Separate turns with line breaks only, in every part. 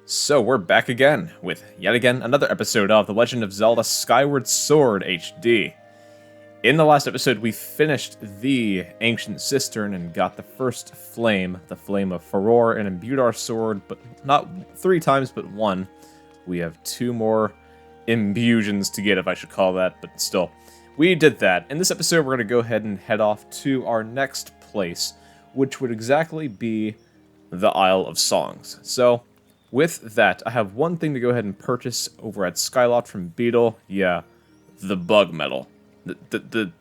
So we're back again with yet again another episode of The Legend of Zelda Skyward Sword HD. In the last episode, we finished the Ancient Cistern and got the first flame, the Flame of Furore, and imbued our sword, but not 3 times, but 1. We have 2 more imbusions to get, if I should call that, but still. We did that. In this episode, we're going to go ahead and head off to our next place, which would exactly be the Isle of Songs. So, with that, I have one thing to go ahead and purchase over at Skyloft from Beetle. Yeah, the bug medal. The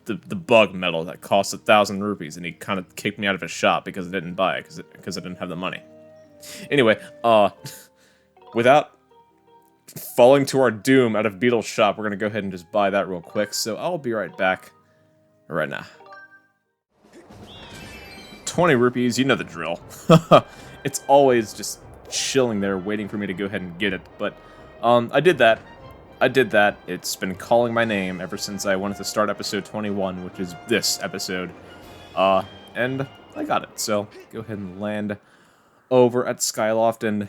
bug medal that costs 1,000 rupees, and he kind of kicked me out of his shop because I didn't buy it, because I didn't have the money. Anyway, without falling to our doom out of Beetle's shop, we're going to go ahead and just buy that real quick, so I'll be right back right now. 20 rupees, you know the drill. It's always just chilling there waiting for me to go ahead and get it, but I did that. It's been calling my name ever since I wanted to start episode 21, which is this episode, and I got it. So go ahead and land over at Skyloft, and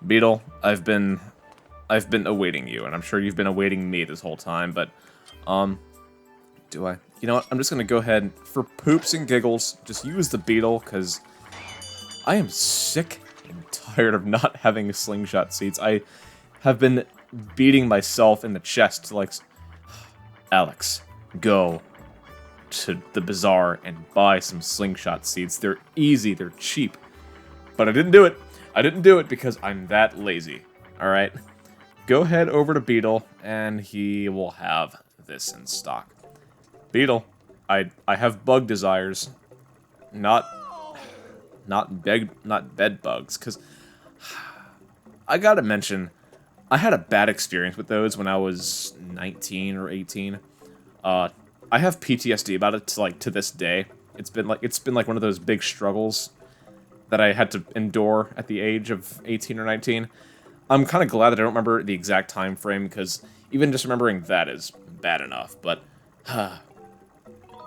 Beetle, I've been awaiting you, and I'm sure you've been awaiting me this whole time, but do I? You know what? I'm just gonna go ahead and, for poops and giggles, just use the Beetle, because I am sick and tired of not having slingshot seats. I have been beating myself in the chest to, like, Alex, go to the bazaar and buy some slingshot seats. They're easy, they're cheap. But I didn't do it. I didn't do it because I'm that lazy. Alright? Go head over to Beetle, and he will have this in stock. Beetle, I have bug desires. Not bed bugs, because I gotta mention, I had a bad experience with those when I was 19 or 18. I have PTSD about it to this day. It's been like one of those big struggles that I had to endure at the age of 18 or 19. I'm kind of glad that I don't remember the exact time frame, because even just remembering that is bad enough, but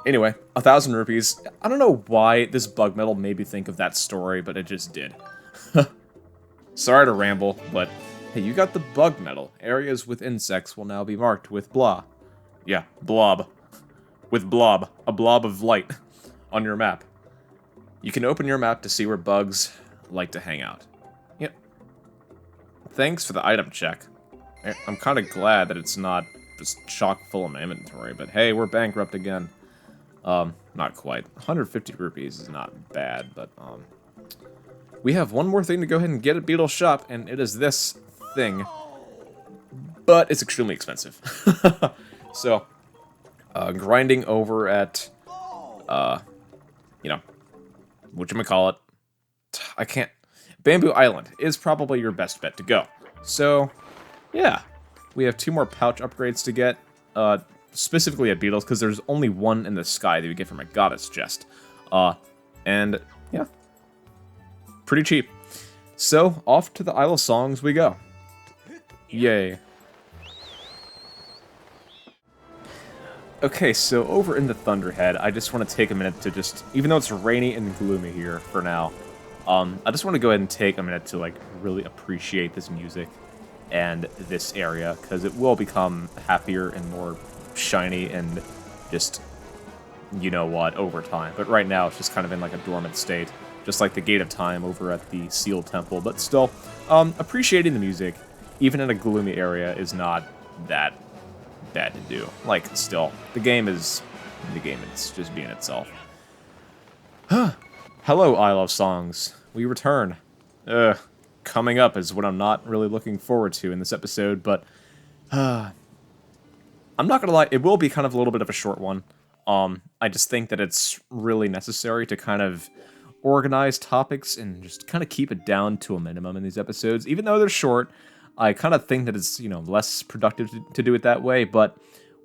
anyway, 1,000 rupees. I don't know why this bug medal made me think of that story, but it just did. Sorry to ramble, but hey, you got the bug medal. Areas with insects will now be marked with blah. Yeah, blob. With blob. A blob of light on your map. You can open your map to see where bugs like to hang out. Yep. Thanks for the item check. I'm kind of glad that it's not just chock full of my inventory, but hey, we're bankrupt again. Not quite. 150 rupees is not bad, but, we have one more thing to go ahead and get at Beetle's shop, and it is this thing. But it's extremely expensive. So, grinding over at, you know, whatchamacallit. I can't. Bamboo Island is probably your best bet to go. So, yeah. We have 2 more pouch upgrades to get, specifically at Beetle's, because there's only one in the sky that we get from a goddess chest. And, yeah. Pretty cheap. So, off to the Isle of Songs we go. Yay. Okay, so over in the Thunderhead, I just want to take a minute to just, even though it's rainy and gloomy here for now, I just want to go ahead and take a minute to, like, really appreciate this music and this area, because it will become happier and more shiny and just, you know what, over time. But right now, it's just kind of in, like, a dormant state. Just like the Gate of Time over at the Seal Temple, but still, appreciating the music, even in a gloomy area, is not that bad to do. Like, still, the game, it's just being itself. Hello, Isle of Songs. We return. Coming up is what I'm not really looking forward to in this episode, but, I'm not gonna lie, it will be kind of a little bit of a short one. I just think that it's really necessary to kind of organize topics and just kind of keep it down to a minimum in these episodes. Even though they're short, I kind of think that it's, you know, less productive to do it that way, but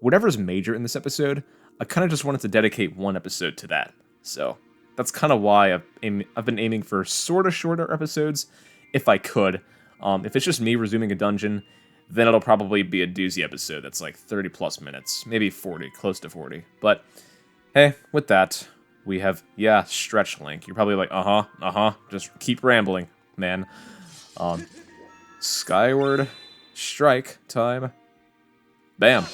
whatever's major in this episode, I kind of just wanted to dedicate one episode to that. So that's kind of why I've been aiming for sort of shorter episodes, if I could. If it's just me resuming a dungeon, then it'll probably be a doozy episode that's like 30 plus minutes, maybe 40, close to 40. But hey, with that, we have, yeah, Stretch Link. You're probably like, just keep rambling, man. Skyward Strike time. Bam.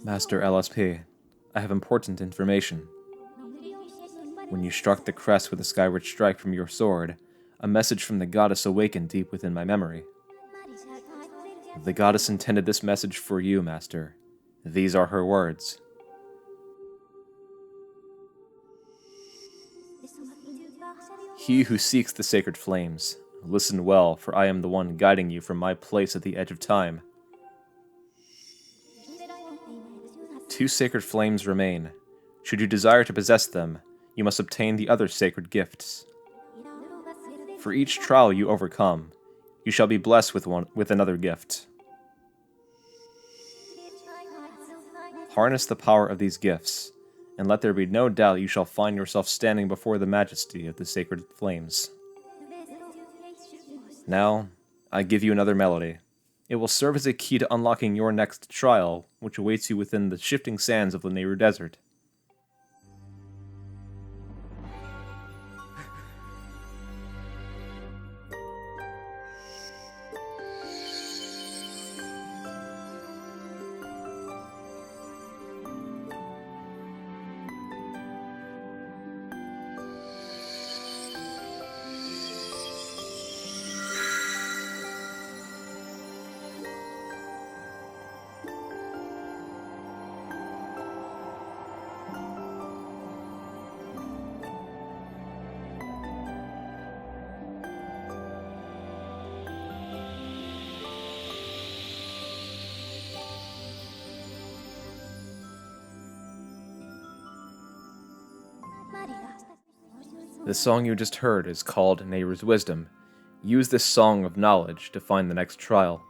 Master LSP, I have important information. When you struck the crest with a skyward strike from your sword, a message from the goddess awakened deep within my memory. The goddess intended this message for you, Master. These are her words. He who seeks the sacred flames, listen well, for I am the one guiding you from my place at the edge of time. 2 sacred flames remain. Should you desire to possess them, you must obtain the other sacred gifts. For each trial you overcome, you shall be blessed with another gift. Harness the power of these gifts, and let there be no doubt you shall find yourself standing before the majesty of the sacred flames. Now, I give you another melody. It will serve as a key to unlocking your next trial, which awaits you within the shifting sands of the Lanayru Desert. The song you just heard is called Nayru's Wisdom. Use this song of knowledge to find the next trial.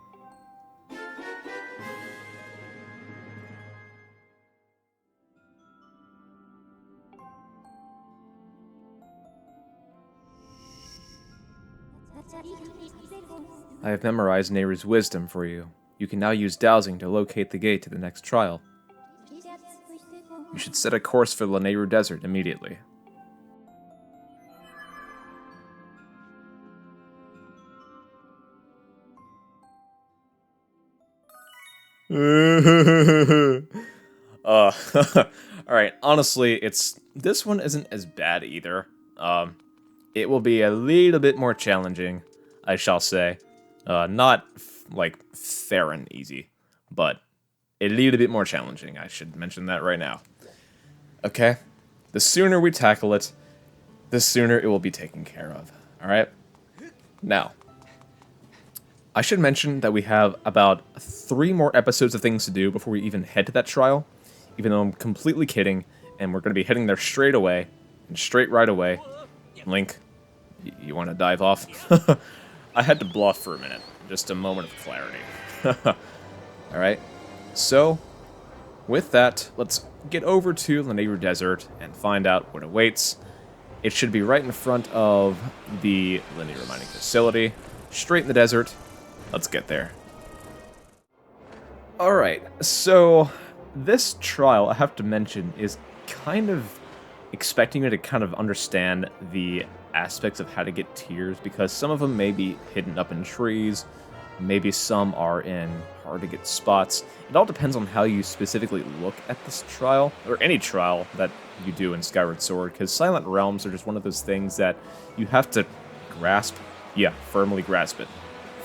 I have memorized Nayru's Wisdom for you. You can now use dowsing to locate the gate to the next trial. You should set a course for the Lanayru Desert immediately. Alright, honestly, this one isn't as bad either. It will be a little bit more challenging, I shall say. Not, like, fair and easy, but a little bit more challenging, I should mention that right now. Okay? The sooner we tackle it, the sooner it will be taken care of, alright? Now, I should mention that we have about 3 more episodes of things to do before we even head to that trial, even though I'm completely kidding, and we're going to be heading there straight away, and straight right away. Link, you want to dive off? I had to bluff for a minute, just a moment of clarity. Alright, so, with that, let's get over to the Lanayru Desert and find out what awaits. It should be right in front of the Lanayru mining facility, straight in the desert. Let's get there. Alright, so this trial, I have to mention, is kind of expecting you to kind of understand the aspects of how to get tiers, because some of them may be hidden up in trees, maybe some are in hard-to-get spots. It all depends on how you specifically look at this trial, or any trial that you do in Skyward Sword, because Silent Realms are just one of those things that you have to grasp. Yeah, firmly grasp it.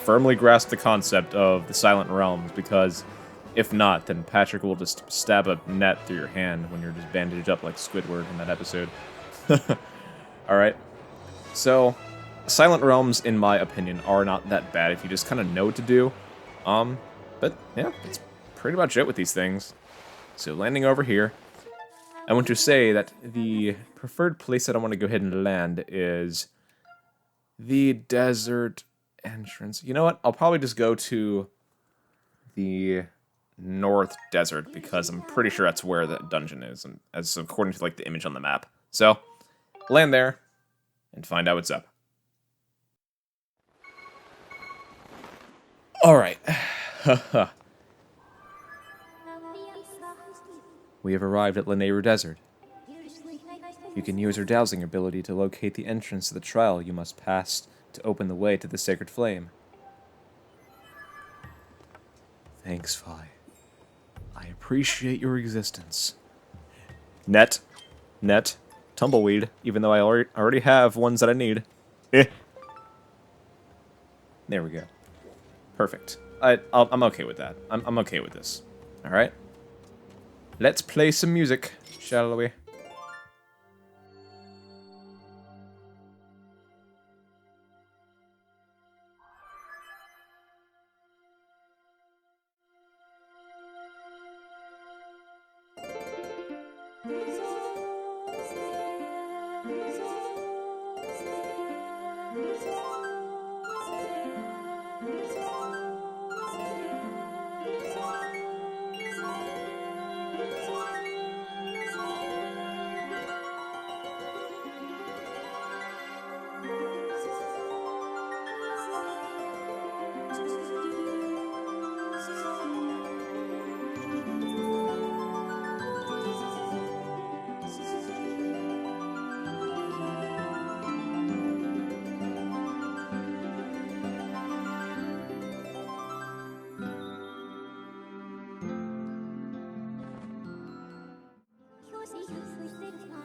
Firmly grasp the concept of the Silent Realms, because if not, then Patrick will just stab a net through your hand when you're just bandaged up like Squidward in that episode. Alright, so Silent Realms, in my opinion, are not that bad if you just kind of know what to do. But yeah, that's pretty much it with these things. So landing over here, I want to say that the preferred place that I want to go ahead and land is the desert entrance. You know what? I'll probably just go to the North Desert, because I'm pretty sure that's where the dungeon is, and as according to, like, the image on the map. So, land there, and find out what's up. Alright. We have arrived at Lanayru Desert. You can use your dowsing ability to locate the entrance to the trial you must pass to open the way to the sacred flame. Thanks, Vi. I appreciate your existence. Net, tumbleweed, even though I already have ones that I need. There we go. Perfect. I'm okay with that. I'm okay with this. Alright. Let's play some music, shall we?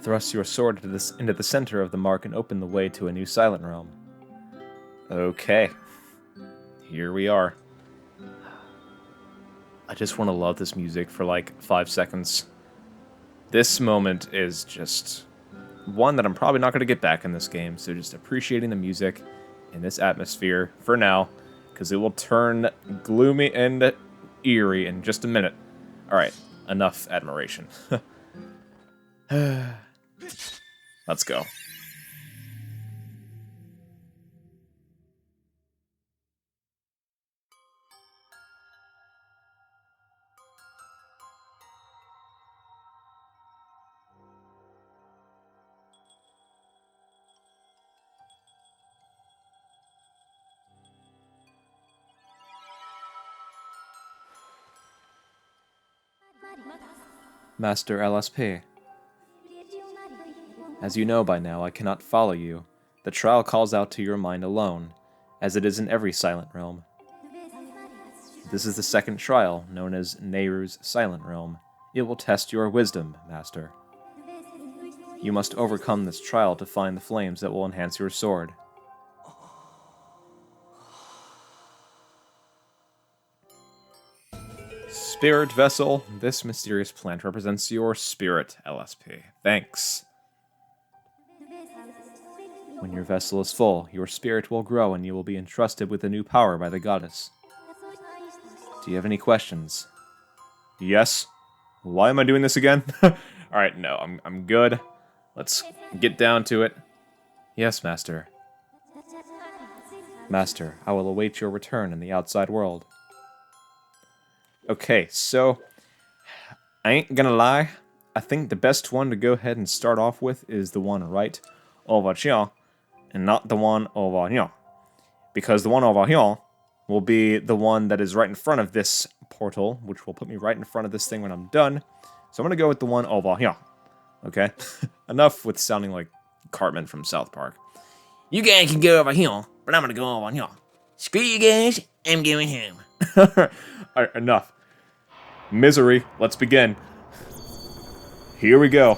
Thrust your sword into the center of the mark and open the way to a new Silent Realm. Okay. Here we are. I just want to love this music for like 5 seconds. This moment is just one that I'm probably not going to get back in this game, so just appreciating the music in this atmosphere for now, because it will turn gloomy and eerie in just a minute. Alright, enough admiration. Let's go. Master LSP. As you know by now, I cannot follow you. The trial calls out to your mind alone, as it is in every Silent Realm. This is the second trial, known as Nayru's Silent Realm. It will test your wisdom, Master. You must overcome this trial to find the flames that will enhance your sword. Spirit Vessel, this mysterious plant represents your spirit, LSP. Thanks. When your vessel is full, your spirit will grow and you will be entrusted with a new power by the goddess. Do you have any questions? Yes. Why am I doing this again? Alright, no, I'm good. Let's get down to it. Yes, Master. Master, I will await your return in the outside world. Okay, so I ain't gonna lie. I think the best one to go ahead and start off with is the one right over here, and not the one over here. Because the one over here will be the one that is right in front of this portal, which will put me right in front of this thing when I'm done. So I'm gonna go with the one over here. Okay? Enough with sounding like Cartman from South Park. You guys can go over here, but I'm gonna go over here. Screw you guys, I'm going home. Alright, enough. Misery, let's begin. Here we go.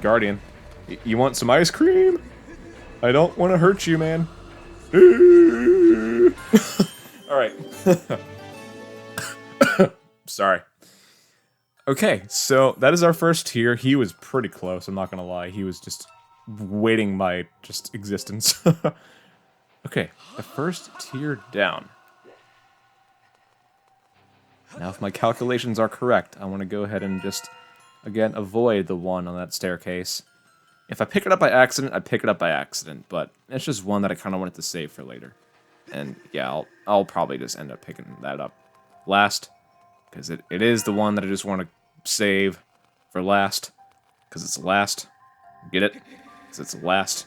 Guardian. You want some ice cream? I don't want to hurt you, man. Alright. Sorry. Okay, so that is our first tier. He was pretty close, I'm not gonna lie. He was just waiting my existence. Okay, the first tier down. Now, if my calculations are correct, I want to go ahead and just, again, avoid the one on that staircase. If I pick it up by accident, I pick it up by accident, but it's just one that I kind of wanted to save for later. And yeah, I'll probably just end up picking that up last, because it is the one that I just want to save for last, because it's last. Get it? Because it's last.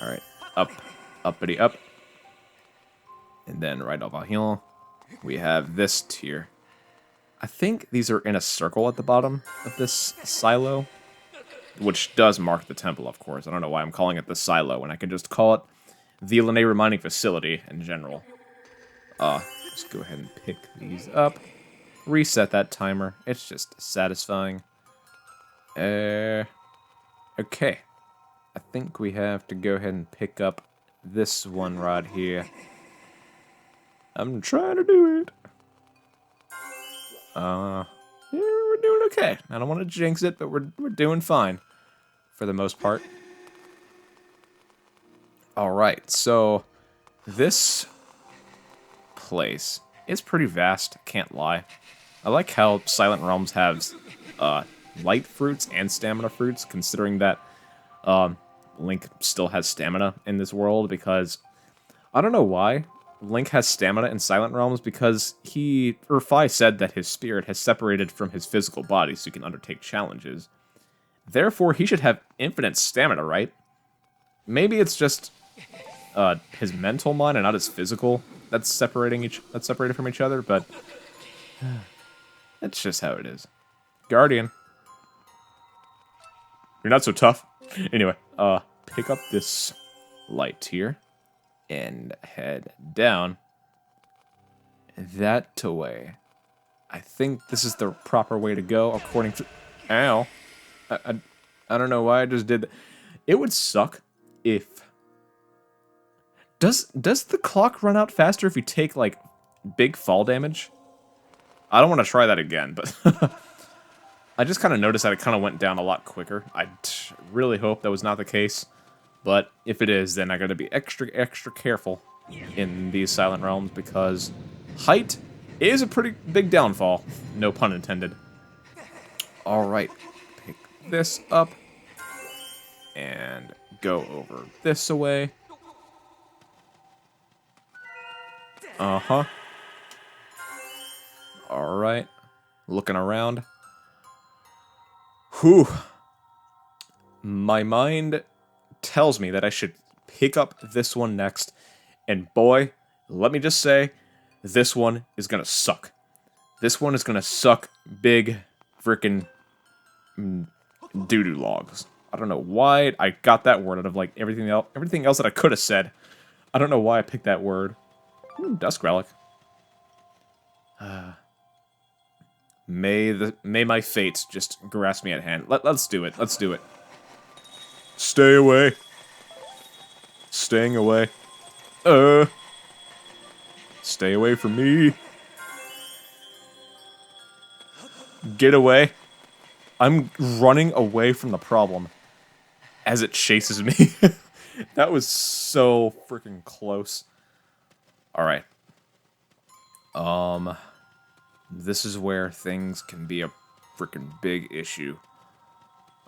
Alright, up, uppity up. And then right over here, we have this tier. I think these are in a circle at the bottom of this silo, which does mark the temple, of course. I don't know why I'm calling it the silo when I could just call it the Lanayru mining facility in general. Just go ahead and pick these up. Reset that timer. It's just satisfying. Okay. I think we have to go ahead and pick up this one right here. I'm trying to do it. Yeah, we're doing okay. I don't want to jinx it, but we're doing fine. For the most part. Alright, so this place is pretty vast, can't lie. I like how Silent Realms has light fruits and stamina fruits, considering that Link still has stamina in this world, because I don't know why Link has stamina in Silent Realms, because Fi said that his spirit has separated from his physical body so he can undertake challenges. Therefore, he should have infinite stamina, right? Maybe it's just his mental mind and not his physical that's separated from each other, but that's just how it is. Guardian. You're not so tough. Anyway, pick up this light here and head down that way. I think this is the proper way to go according to... Ow. I don't know why I just did that. It would suck if... Does the clock run out faster if you take, like, big fall damage? I don't want to try that again, but... I just kind of noticed that it kind of went down a lot quicker. I really hope that was not the case. But if it is, then I gotta be extra careful in these Silent Realms, because height is a pretty big downfall. No pun intended. Alright. Pick this up. And go over this away. Uh-huh. Alright. Looking around. Whew. My mind tells me that I should pick up this one next. And boy, let me just say, this one is gonna suck. This one is gonna suck big frickin' doo-doo logs. I don't know why I got that word out of, like, everything else that I could have said. I don't know why I picked that word. Dusk Relic. May my fate just grasp me at hand. Let's do it. Let's do it. Stay away. Staying away. Stay away from me. Get away. I'm running away from the problem as it chases me. That was so freaking close. Alright. This is where things can be a freaking big issue.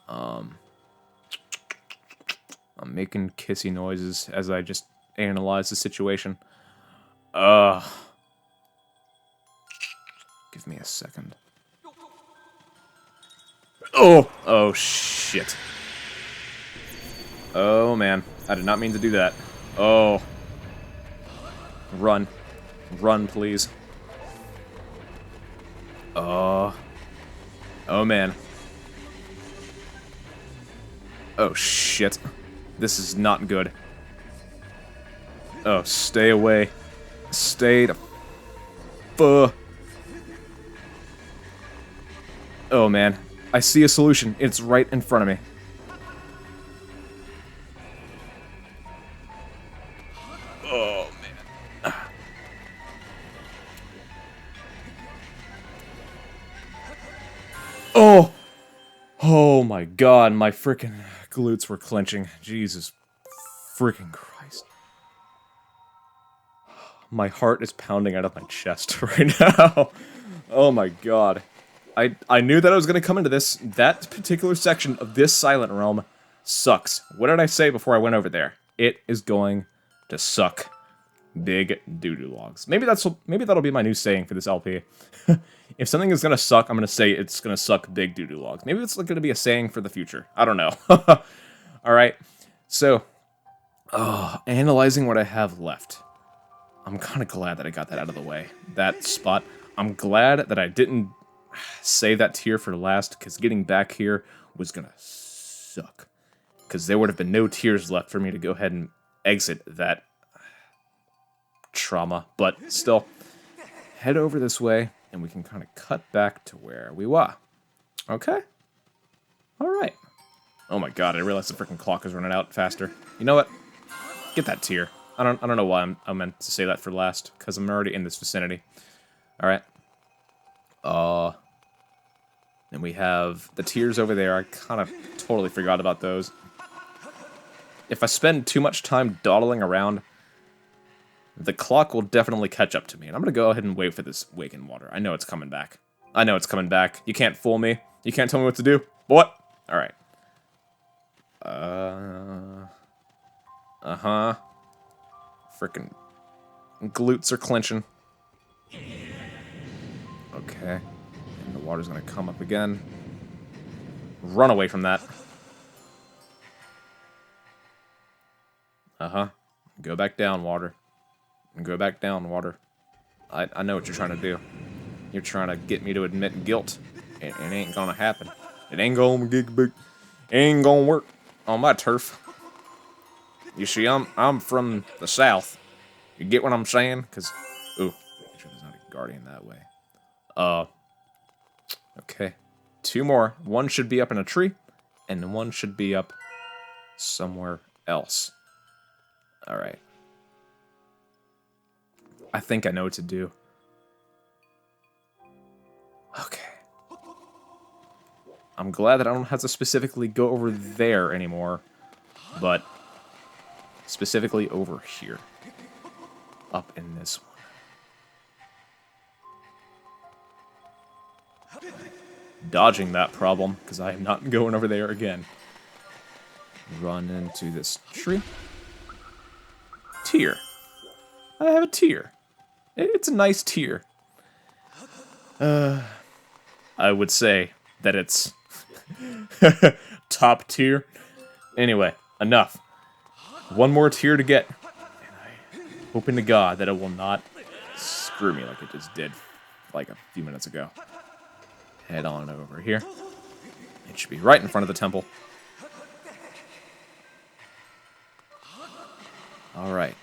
I'm making kissy noises as I just analyze the situation. Give me a second. Oh shit. Oh man, I did not mean to do that. Oh. Run. Run, please. Oh man. Oh shit. This is not good. Oh, stay away. Stay the Oh man. I see a solution. It's right in front of me. Oh man. Oh! Oh my god, my freaking glutes were clenching. Jesus freaking Christ. My heart is pounding out of my chest right now. Oh my god. I knew that I was going to come into this. That particular section of this Silent Realm sucks. What did I say before I went over there? It is going to suck Big doo-doo logs. Maybe that'll be my new saying for this LP. If something is gonna suck, I'm gonna say it's gonna suck big doo-doo logs. Maybe it's gonna be a saying for the future. I don't know. Alright, so analyzing what I have left. I'm kind of glad that I got that out of the way. That spot. I'm glad that I didn't save that tier for last, because getting back here was gonna suck. Because there would have been no tears left for me to go ahead and exit that trauma. But still, head over this way, and we can kind of cut back to where we were. Okay? Alright. Oh my god, I realized the freaking clock is running out faster. You know what? Get that tier. I don't know why I meant to say that for last, because I'm already in this vicinity. Alright. And we have the tiers over there. I kind of totally forgot about those. If I spend too much time dawdling around, the clock will definitely catch up to me. And I'm going to go ahead and wait for this Waken Water. I know it's coming back. I know it's coming back. You can't fool me. You can't tell me what to do. What? Alright. Uh-huh. Frickin' glutes are clenching. Okay. And the water's gonna come up again. Run away from that. Uh-huh. Go back down, water. And go back down, water. I know what you're trying to do. You're trying to get me to admit guilt. It ain't gonna happen. It ain't gonna get big. It ain't gonna work on my turf. You see, I'm from the south. You get what I'm saying? Cause, ooh, make sure there's not a guardian that way. Okay, 2 more. One should be up in a tree, and one should be up somewhere else. All right. I think I know what to do. Okay. I'm glad that I don't have to specifically go over there anymore, but specifically over here. Up in this one. Dodging that problem, because I am not going over there again. Run into this tree. Tier. I have a tier. It's a nice tier. I would say that it's top tier. Anyway, enough. One more tier to get. And I'm hoping to God that it will not screw me like it just did like a few minutes ago. Head on over here. It should be right in front of the temple. Alright.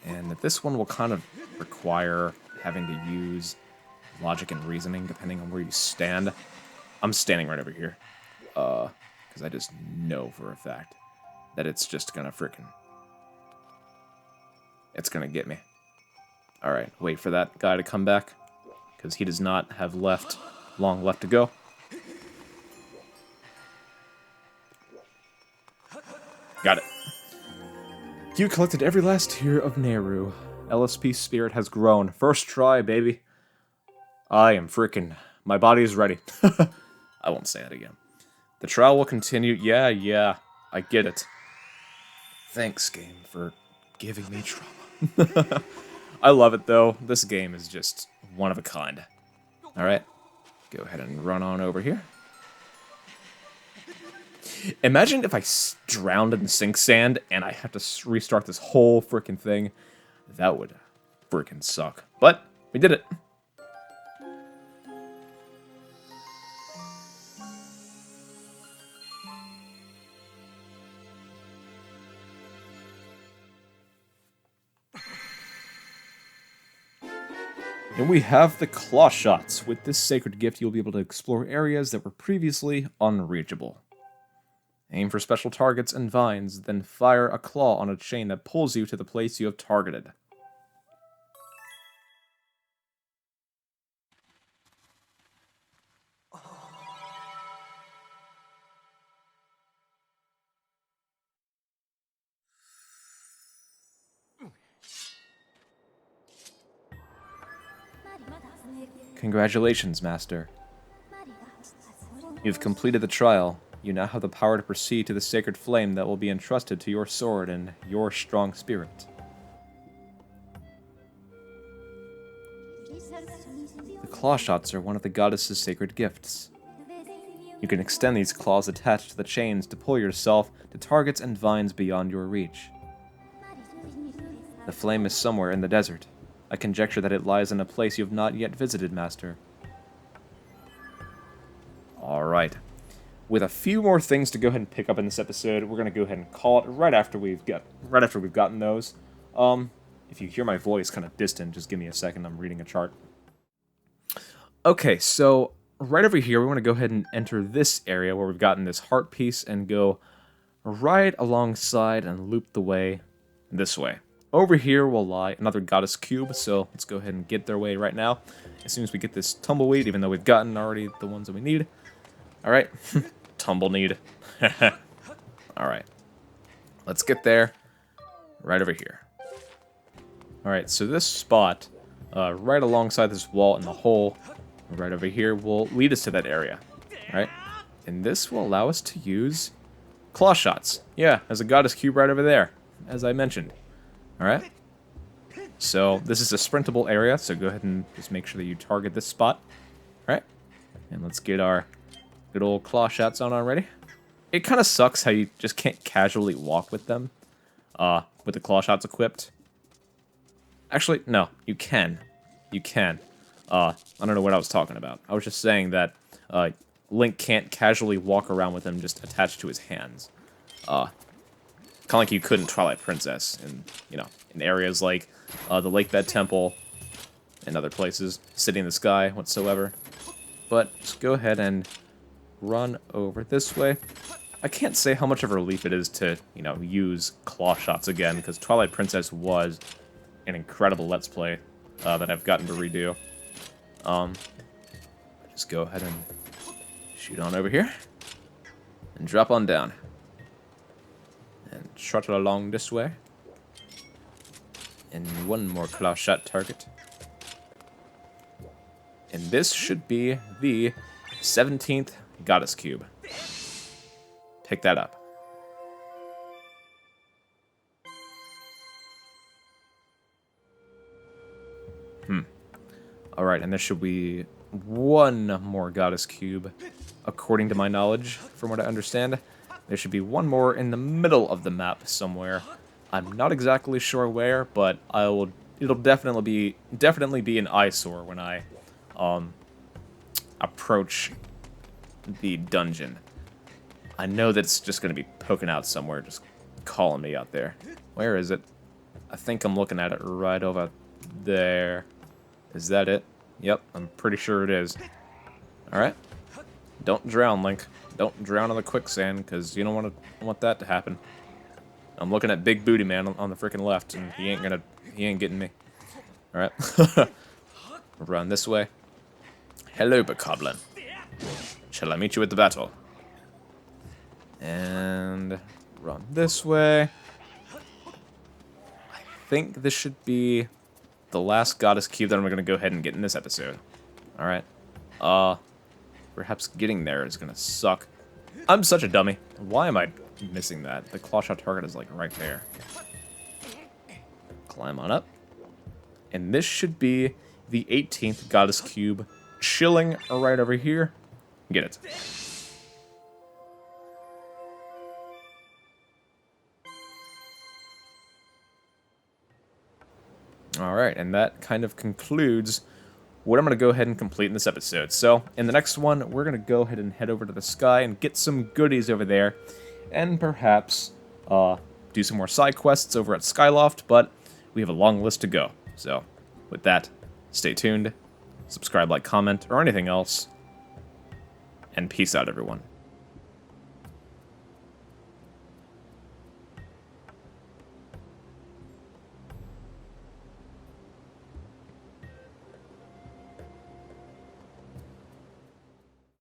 And this one will kind of require having to use logic and reasoning depending on where you stand. I'm standing right over here. Because I just know for a fact that it's just gonna frickin'... It's gonna get me. Alright, wait for that guy to come back. Because he does not have long left to go. Got it. You collected every last tier of Nayru. LSP spirit has grown. First try, baby. I am frickin'... My body is ready. I won't say that again. The trial will continue. Yeah, I get it. Thanks, game, for giving me trauma. I love it, though. This game is just one of a kind. Alright. Go ahead and run on over here. Imagine if I drowned in sink sand and I have to restart this whole frickin' thing. That would frickin' suck. But, we did it. And we have the Clawshots. With this sacred gift, you'll be able to explore areas that were previously unreachable. Aim for special targets and vines, then fire a claw on a chain that pulls you to the place you have targeted. Congratulations, Master. You've completed the trial. You now have the power to proceed to the sacred flame that will be entrusted to your sword and your strong spirit. Clawshots are one of the goddess's sacred gifts. You can extend these claws attached to the chains to pull yourself to targets and vines beyond your reach. The flame is somewhere in the desert. I conjecture that it lies in a place you have not yet visited, Master. Alright. With a few more things to go ahead and pick up in this episode, we're going to go ahead and call it right after we've gotten those. If you hear my voice kind of distant, just give me a second, I'm reading a chart. Okay, so right over here, we want to go ahead and enter this area where we've gotten this heart piece and go right alongside and loop the way this way. Over here will lie another goddess cube, so let's go ahead and get their way right now. As soon as we get this tumbleweed, even though we've gotten already the ones that we need. Alright, tumbleweed. Alright, let's get there right over here. Alright, so this spot, right alongside this wall in the hole, right over here, will lead us to that area. Alright, and this will allow us to use Clawshots. Yeah, there's a goddess cube right over there, as I mentioned. Alright, so this is a sprintable area, so go ahead and just make sure that you target this spot. Alright, and let's get our good old Clawshots on already. It kind of sucks how you just can't casually walk with them, with the Clawshots equipped. Actually, no, you can. You can. I don't know what I was talking about. I was just saying that Link can't casually walk around with them just attached to his hands. Kind of like you could in Twilight Princess, in, in areas like the Lake Bed Temple and other places, City in the Sky, whatsoever. But just go ahead and run over this way. I can't say how much of a relief it is to, use Clawshots again, because Twilight Princess was an incredible Let's Play that I've gotten to redo. Just go ahead and shoot on over here. And drop on down. And trottle along this way. And one more Clawshot target. And this should be the 17th Goddess Cube. Pick that up. Alright, and there should be one more Goddess Cube, according to my knowledge, from what I understand. There should be one more in the middle of the map somewhere. I'm not exactly sure where, but it'll definitely be an eyesore when I approach the dungeon. I know that it's just going to be poking out somewhere, just calling me out there. Where is it? I think I'm looking at it right over there. Is that it? Yep, I'm pretty sure it is. Alright. Don't drown, Link. Don't drown in the quicksand, because you don't want that to happen. I'm looking at Big Booty Man on the freaking left, and he ain't getting me. Alright. Run this way. Hello, Bokoblin. Shall I meet you at the battle? And run this way. I think this should be the last Goddess Cube that I'm going to go ahead and get in this episode. Alright. Perhaps getting there is going to suck. I'm such a dummy. Why am I missing that? The Clawshot target is, like, right there. Climb on up. And this should be the 18th Goddess Cube, chilling right over here. Get it. Alright, and that kind of concludes what I'm going to go ahead and complete in this episode. So, in the next one, we're going to go ahead and head over to the sky and get some goodies over there, and perhaps do some more side quests over at Skyloft, but we have a long list to go. So, with that, stay tuned, subscribe, like, comment, or anything else, and peace out, everyone.